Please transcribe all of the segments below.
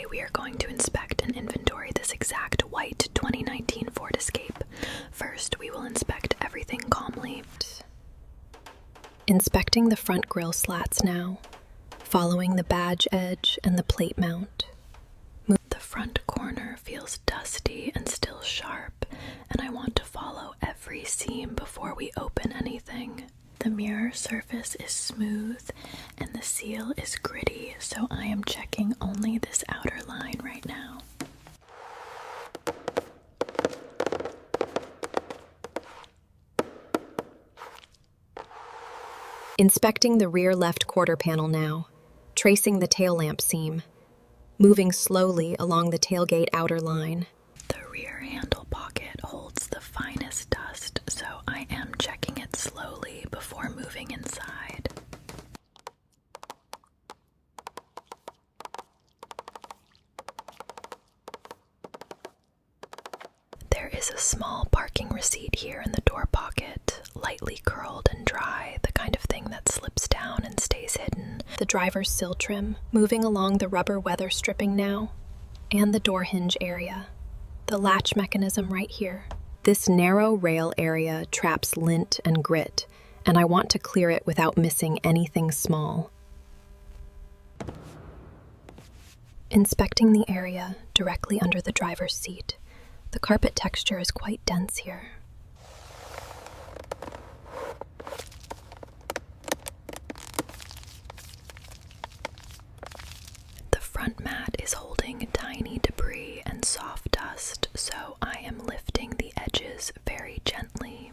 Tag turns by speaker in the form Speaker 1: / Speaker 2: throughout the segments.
Speaker 1: we are going to inspect and inventory this exact white 2019 Ford Escape. First, we will inspect everything calmly. Inspecting the front grille slats now, following the badge edge and the plate mount. The front corner feels dusty and still sharp, and I want to follow every seam before we open anything. The mirror surface is smooth and the seal is gritty, so I am checking only this outer line right now. Inspecting the rear left quarter panel now, tracing the tail lamp seam, moving slowly along the tailgate outer line. The rear handle pocket holds the finest dust, so I am checking it slowly before moving inside. There is a small parking receipt here in the door pocket, lightly curled and dry, the kind of thing that slips down and stays hidden. The driver's sill trim, moving along the rubber weather stripping now, and the door hinge area. The latch mechanism right here. This narrow rail area traps lint and grit, and I want to clear it without missing anything small. Inspecting the area directly under the driver's seat. The carpet texture is quite dense here. The front mat is holding tiny debris and soft dust, so I am lifting the edges very gently.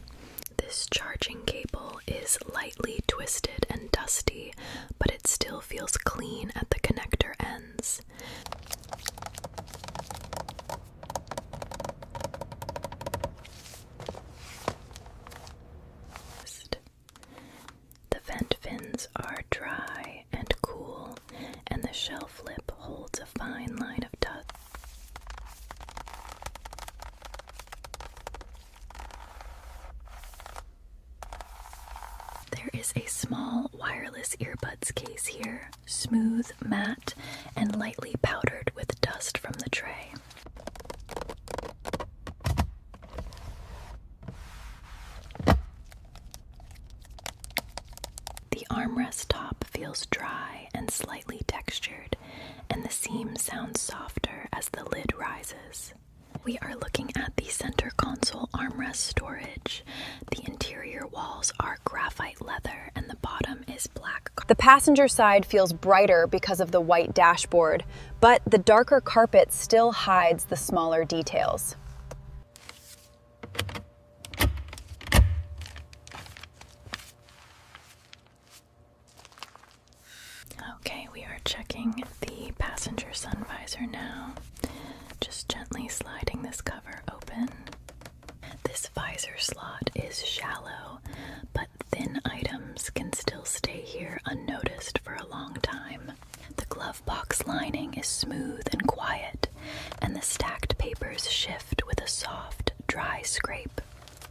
Speaker 1: This charging cable is lightly twisted and dusty, but it still feels clean at the connector ends. The vent fins are dry and cool, and the shelf lip holds a fine line of dust. There is a small wireless earbuds case here, smooth, matte, and lightly powdered with dust from the tray. The armrest top feels dry and slightly textured, and the seam sounds softer as the lid rises. We are looking at the center console armrest storage. The interior walls are graphite leather and the bottom is black.
Speaker 2: The passenger side feels brighter because of the white dashboard, but the darker carpet still hides the smaller details.
Speaker 1: Okay, we are checking the passenger sun visor now. Just gently sliding this cover open. This visor slot is shallow, but thin items can still stay here unnoticed for a long time. The glove box lining is smooth and quiet, and the stacked papers shift with a soft, dry scrape.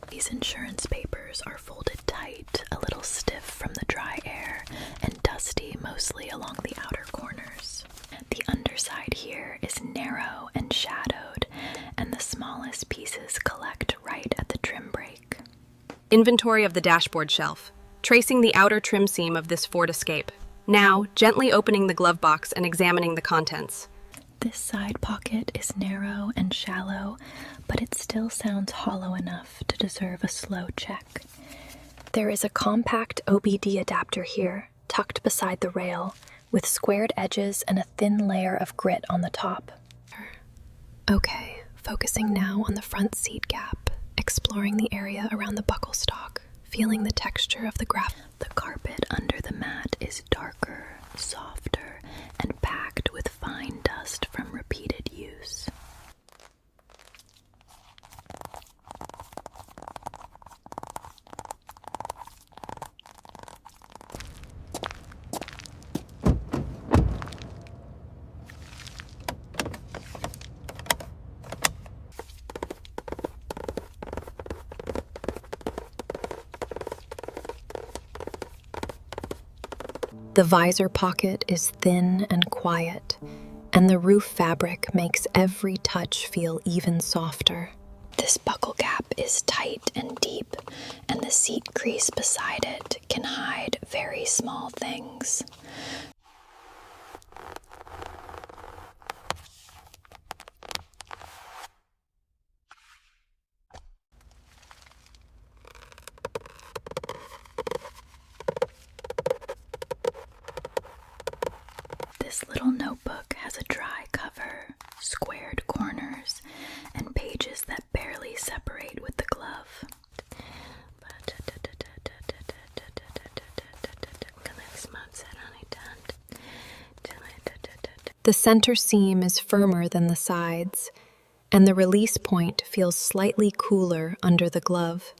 Speaker 1: These insurance papers are folded tight, a little stiff from the dry air, and dusty mostly along the outer corners. The underside here is narrow and shadowed, and the smallest pieces collect right at the trim brake.
Speaker 2: Inventory of the dashboard shelf, tracing the outer trim seam of this Ford Escape. Now, gently opening the glove box and examining the contents.
Speaker 1: This side pocket is narrow and shallow, but it still sounds hollow enough to deserve a slow check. There is a compact OBD adapter here, tucked beside the rail, with squared edges and a thin layer of grit on the top. Okay, focusing now on the front seat gap, exploring the area around the buckle stock, feeling the texture of the The carpet under the mat is darker, softer, and packed with fine dust from repeated use. The visor pocket is thin and quiet,
Speaker 2: and the roof fabric makes every touch feel even softer.
Speaker 1: This buckle gap is tight and deep, and the seat crease beside it can hide very small things. This little notebook has a dry cover, squared corners, and pages that barely separate with the glove.
Speaker 2: The center seam is firmer than the sides, and the release point feels slightly cooler under the glove.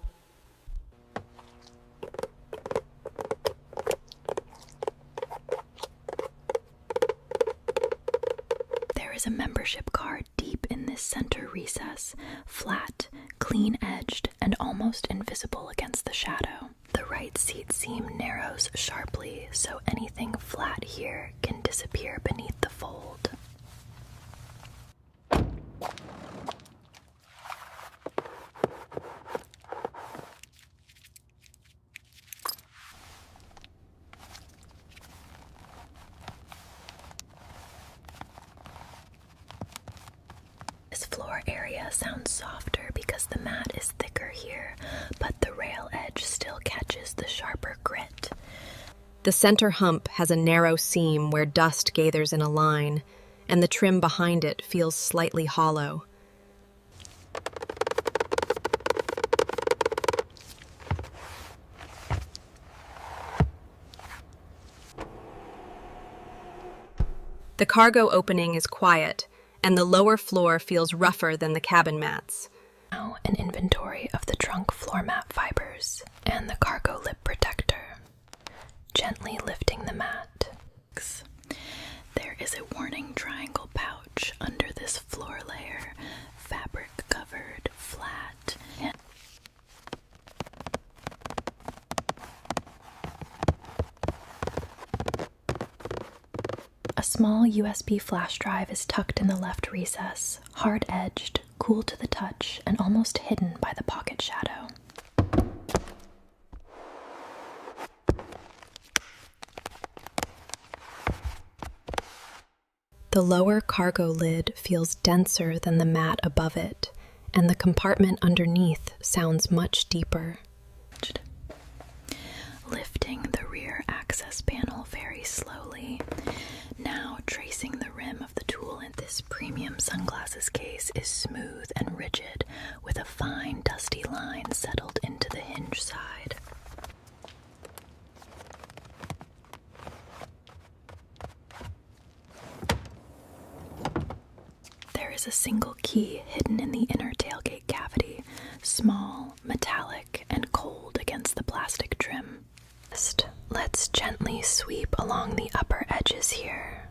Speaker 1: There is a membership card deep in this center recess, flat, clean-edged, and almost invisible against the shadow. The right seat seam narrows sharply, so anything flat here can disappear beneath the fold. This floor area sounds softer because the mat is thicker here, but the rail edge still catches the sharper grit.
Speaker 2: The center hump has a narrow seam where dust gathers in a line, and the trim behind it feels slightly hollow. The cargo opening is quiet, and the lower floor feels rougher than the cabin mats.
Speaker 1: Now an inventory of the trunk floor mat fibers and the cargo lip protector. Gently lifting the mat. There is a warning triangle pouch under this floor layer, fabric covered, flat, and a small USB flash drive is tucked in the left recess, hard-edged, cool to the touch, and almost hidden by the pocket shadow.
Speaker 2: The lower cargo lid feels denser than the mat above it, and the compartment underneath sounds much deeper.
Speaker 1: Lifting the rear access panel very slowly. Now tracing the rim of the tool in this premium sunglasses case is smooth and rigid, with a fine dusty line settled into the hinge side. There is a single key hidden in the inner tailgate cavity, small, metallic, and cold against the plastic trim. Let's gently sweep along the upper edges here.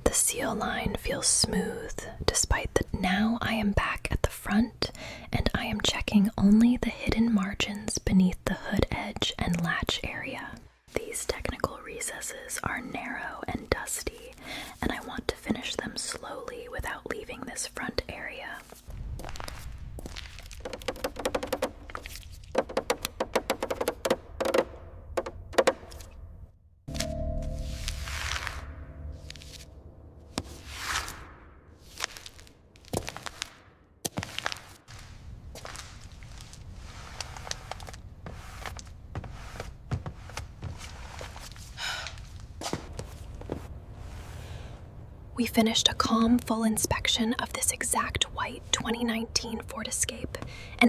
Speaker 1: The seal line feels smooth, despite that now I am back at the front, and I am checking only the hidden margins beneath the hood edge and latch area. These technical recesses are narrow and dusty, and I want to finish them slowly without leaving this front area.
Speaker 2: We finished a calm, full inspection of this exact white 2019 Ford Escape, and